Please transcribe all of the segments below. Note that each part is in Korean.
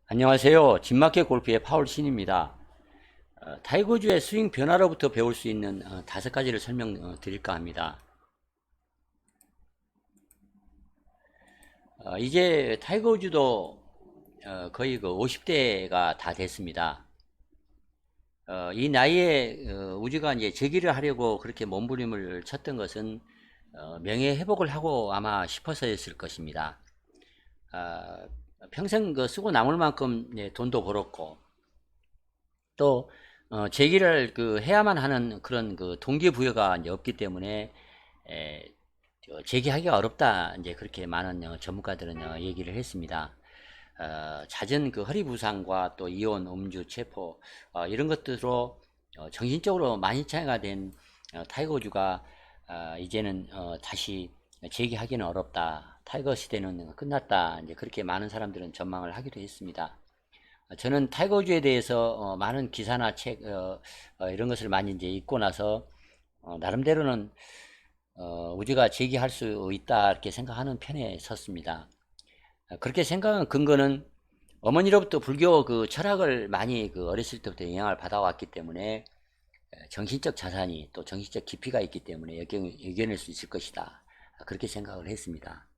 안녕하세요. 진마켓 골프의 파울 신입니다. 타이거즈의 스윙 변화로부터 배울 수 있는 5가지를 설명드릴까 합니다. 이제 타이거즈도 거의 그 50대가 다 됐습니다. 이 나이에 우리가 이제 재기를 하려고 그렇게 몸부림을 쳤던 것은 명예 회복을 하고 아마 싶어서였을 것입니다. 아, 평생 그 쓰고 남을 만큼 돈도 벌었고 또 제기를 그 해야만 하는 그런 그 동기부여가 이제 없기 때문에 에, 제기하기가 어렵다 이제 그렇게 많은 전문가들은 얘기를 했습니다. 잦은 그 허리 부상과 또 이온, 음주, 체포 이런 것들로 정신적으로 많이 차이가 된 타이거 우즈가 이제는 다시 재기하기는 어렵다. 타이거 시대는 끝났다. 이제 그렇게 많은 사람들은 전망을 하기도 했습니다. 저는 타이거 우즈에 대해서 많은 기사나 책 이런 것을 많이 이제 읽고 나서 나름대로는 우주가 재기할 수 있다 이렇게 생각하는 편에 섰습니다. 그렇게 생각한 근거는 어머니로부터 불교 그 철학을 많이 그 어렸을 때부터 영향을 받아왔기 때문에 정신적 자산이 또 정신적 깊이가 있기 때문에 여겨낼 수 있을 것이다. 그렇게 생각을 했습니다.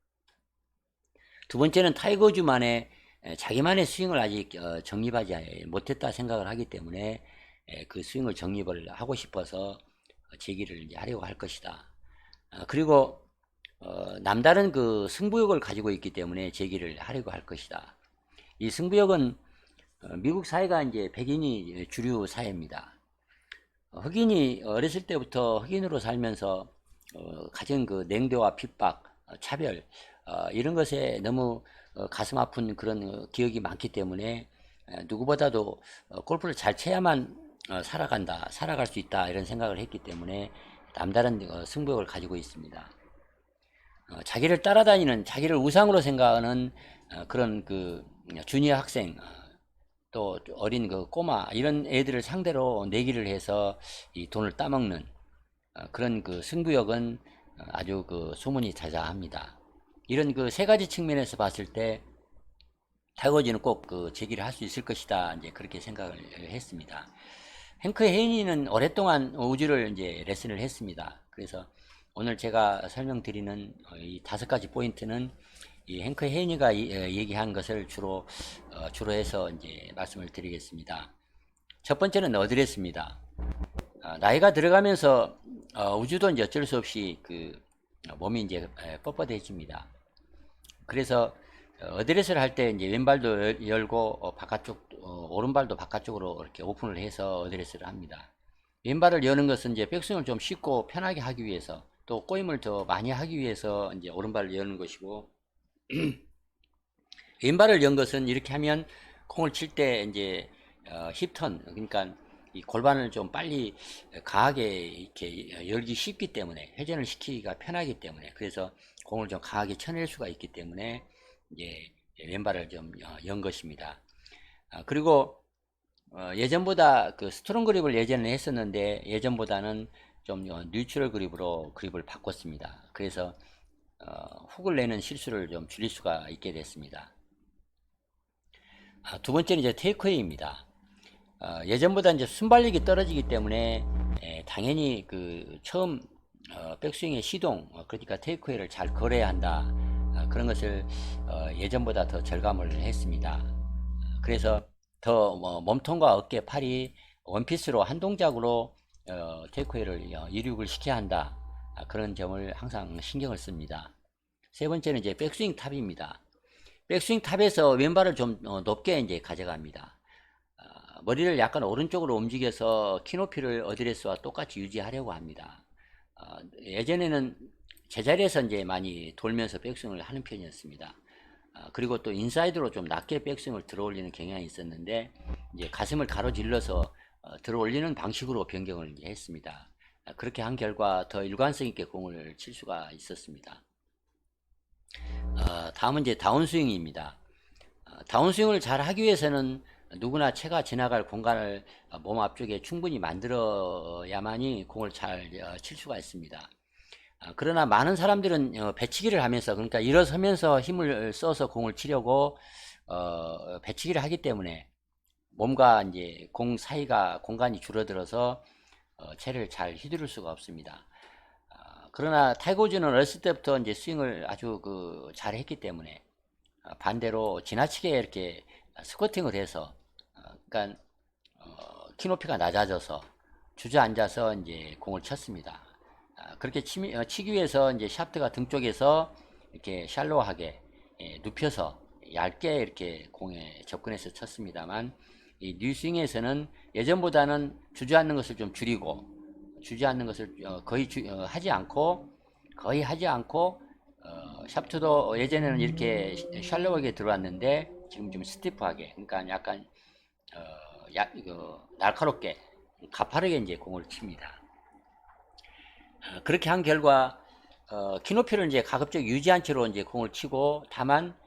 두 번째는 타이거 우즈만의 자기만의 스윙을 아직 정립하지 못했다 생각을 하기 때문에 그 스윙을 정립을 하고 싶어서 제기를 이제 하려고 할 것이다. 그리고 남다른 그 승부욕을 가지고 있기 때문에 제기를 하려고 할 것이다. 이 승부욕은 미국 사회가 이제 백인이 주류 사회입니다. 흑인이 어렸을 때부터 흑인으로 살면서 가진 그 냉대와 핍박, 차별 이런 것에 너무 가슴 아픈 그런 기억이 많기 때문에 누구보다도 골프를 잘 쳐야만 살아갈 수 있다 이런 생각을 했기 때문에 남다른 승부욕을 가지고 있습니다. 자기를 따라다니는 자기를 우상으로 생각하는 그런 그 주니어 학생 또 어린 그 꼬마 이런 애들을 상대로 내기를 해서 이 돈을 따먹는 그런 그 승부욕은 아주 그 소문이 자자합니다. 이런 그 세 가지 측면에서 봤을 때 타이거즈는 꼭 그 제기를 할 수 있을 것이다 이제 그렇게 생각을 했습니다. 행크 헤이니는 오랫동안 우주를 이제 레슨을 했습니다. 그래서 오늘 제가 설명드리는 이 5가지 포인트는 이 행크 헤이니가 얘기한 것을 주로 해서 이제 말씀을 드리겠습니다. 첫 번째는 어드레스입니다. 나이가 들어가면서 우주도 이제 어쩔 수 없이 그 몸이 이제 뻣뻣해집니다. 그래서 어드레스를 할 때 이제 왼발도 열고 바깥쪽 오른발도 바깥쪽으로 이렇게 오픈을 해서 어드레스를 합니다. 왼발을 여는 것은 이제 백스윙을 좀 쉽고 편하게 하기 위해서 또 꼬임을 더 많이 하기 위해서 이제 오른발을 여는 것이고 왼발을 연 것은 이렇게 하면 공을 칠 때 이제 힙턴 그러니까 이 골반을 좀 빨리 강하게 이렇게 열기 쉽기 때문에 회전을 시키기가 편하기 때문에 그래서 공을 좀 강하게 쳐낼 수가 있기 때문에 이제 왼발을 좀 연 것입니다. 그리고 예전보다 그 스트롱 그립을 예전에 했었는데 예전보다는 좀 뉴트럴 그립으로 그립을 바꿨습니다. 그래서 훅을 내는 실수를 좀 줄일 수가 있게 됐습니다. 두 번째는 이제 테이크웨이입니다. 예전보다 이제 순발력이 떨어지기 때문에 당연히 그 처음 백스윙의 시동 그러니까 테이크웨이를 잘 걸어야 한다 그런 것을 예전보다 더 절감을 했습니다. 그래서 더 몸통과 어깨, 팔이 원피스로 한 동작으로 테이크웨이를 이륙을 시켜야 한다 그런 점을 항상 신경을 씁니다. 세 번째는 이제 백스윙 탑입니다. 백스윙 탑에서 왼발을 좀 높게 이제 가져갑니다. 머리를 약간 오른쪽으로 움직여서 키높이를 어드레스와 똑같이 유지하려고 합니다. 예전에는 제자리에서 이제 많이 돌면서 백스윙을 하는 편이었습니다. 그리고 또 인사이드로 좀 낮게 백스윙을 들어 올리는 경향이 있었는데 이제 가슴을 가로질러서 들어 올리는 방식으로 변경을 이제 했습니다. 그렇게 한 결과 더 일관성 있게 공을 칠 수가 있었습니다. 다음은 이제 다운스윙입니다. 다운스윙을 잘 하기 위해서는 누구나 채가 지나갈 공간을 몸 앞쪽에 충분히 만들어야만이 공을 잘 칠 수가 있습니다. 그러나 많은 사람들은 배치기를 하면서 그러니까 일어서면서 힘을 써서 공을 치려고 배치기를 하기 때문에 몸과 이제 공 사이가 공간이 줄어들어서 채를 잘 휘두를 수가 없습니다. 그러나 타이거 우즈는 어렸을 때부터 이제 스윙을 아주 잘 했기 때문에 반대로 지나치게 이렇게 스쿼팅을 해서 그러니까 키높이가 낮아져서 주저앉아서 이제 공을 쳤습니다. 그렇게 치기 위해서 이제 샤프트가 등 쪽에서 이렇게 샬로하게 눕혀서 얇게 이렇게 공에 접근해서 쳤습니다만, 이 뉴스윙에서는 예전보다는 주저앉는 것을 좀 줄이고 주저앉는 것을 하지 않고 샤프트도 예전에는 이렇게 샬로하게 들어왔는데 지금 좀 스티프하게, 그러니까 약간 날카롭게 가파르게 이제 공을 칩니다. 그렇게 한 결과 키높이를 이제 가급적 유지한 채로 이제 공을 치고, 다만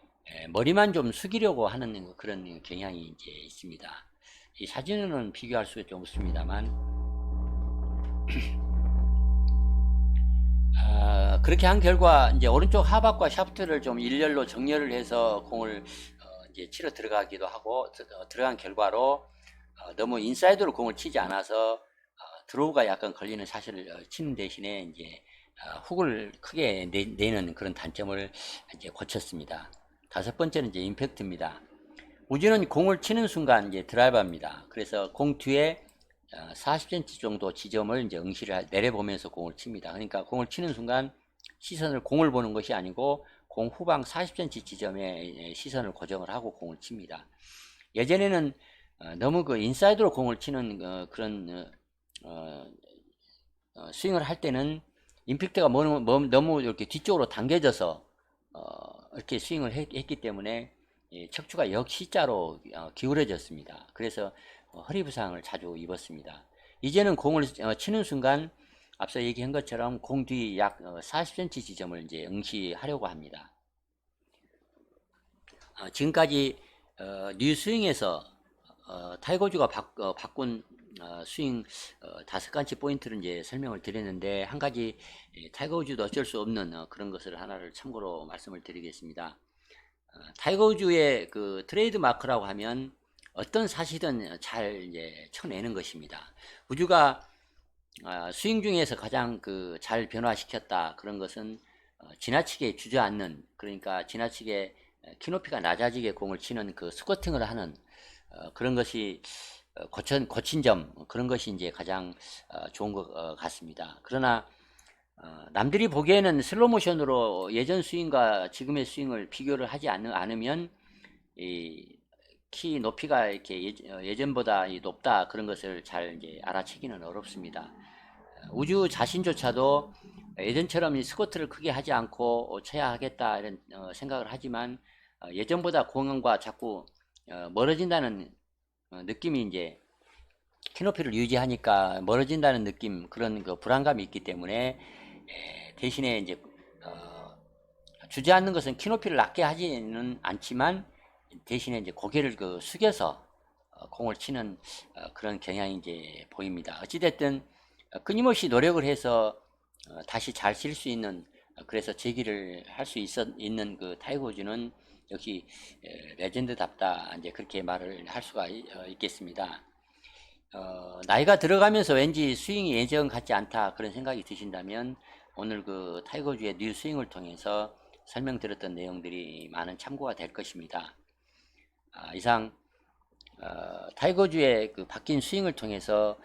머리만 좀 숙이려고 하는 그런 경향이 이제 있습니다. 이 사진으로는 비교할 수가 좀 없습니다만, 그렇게 한 결과 이제 오른쪽 하박과 샤프트를 좀 일렬로 정렬을 해서 공을 이제 치러 들어가기도 하고, 들어간 결과로 너무 인사이드로 공을 치지 않아서 드로우가 약간 걸리는 샷을 치는 대신에 이제 훅을 크게 내는 그런 단점을 이제 고쳤습니다. 다섯 번째는 이제 임팩트입니다. 우주는 공을 치는 순간 이제 드라이버입니다. 그래서 공 뒤에 40cm 정도 지점을 이제 응시를 내려보면서 공을 칩니다. 그러니까 공을 치는 순간 시선을 공을 보는 것이 아니고 공 후방 40cm 지점에 시선을 고정을 하고 공을 칩니다. 예전에는 너무 인사이드로 공을 치는 그런 스윙을 할 때는 임팩트가 너무 이렇게 뒤쪽으로 당겨져서 이렇게 스윙을 했기 때문에 척추가 역시자로 기울어졌습니다. 그래서 허리 부상을 자주 입었습니다. 이제는 공을 치는 순간 앞서 얘기한 것처럼 공 뒤 약 40cm 지점을 이제 응시하려고 합니다. 지금까지 뉴 스윙에서 타이거 우즈가 바꾼 스윙 5가지 포인트를 이제 설명을 드렸는데, 한 가지 타이거 우즈도 어쩔 수 없는 그런 것을 하나를 참고로 말씀을 드리겠습니다. 타이거 우즈의 그 트레이드 마크라고 하면 어떤 샷이든 잘 이제 쳐내는 것입니다. 우즈가 스윙 중에서 가장 잘 변화시켰다 그런 것은 지나치게 주저앉는, 그러니까 지나치게 키높이가 낮아지게 공을 치는 그 스쿼팅을 하는 그런 것이 고친 점, 그런 것이 이제 가장 좋은 것 같습니다. 그러나 남들이 보기에는 슬로우 모션으로 예전 스윙과 지금의 스윙을 비교를 하지 않으면 이 키 높이가 이렇게 예전보다 높다 그런 것을 잘 이제 알아채기는 어렵습니다. 우주 자신조차도 예전처럼 이 스쿼트를 크게 하지 않고 쳐야 하겠다 이런 생각을 하지만 예전보다 공연과 자꾸 멀어진다는 느낌이, 이제 키높이를 유지하니까 멀어진다는 느낌, 그런 불안감이 있기 때문에 대신에 이제 주저앉는 것은 키높이를 낮게 하지는 않지만 대신에 이제 고개를 숙여서 공을 치는 그런 경향이 이제 보입니다. 어찌됐든 끊임없이 노력을 해서 다시 잘 칠 수 있는, 그래서 재기를 할 수 있는 타이거 우즈는 역시 레전드답다, 이제 그렇게 말을 할 수가 있겠습니다. 나이가 들어가면서 왠지 스윙이 예전 같지 않다 그런 생각이 드신다면 오늘 타이거 우즈의 뉴 스윙을 통해서 설명드렸던 내용들이 많은 참고가 될 것입니다. 이상 타이거 우즈의 바뀐 스윙을 통해서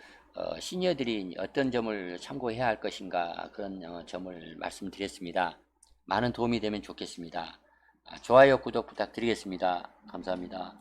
시니어들이 어떤 점을 참고해야 할 것인가 그런 점을 말씀드렸습니다. 많은 도움이 되면 좋겠습니다. 좋아요, 구독 부탁드리겠습니다. 감사합니다.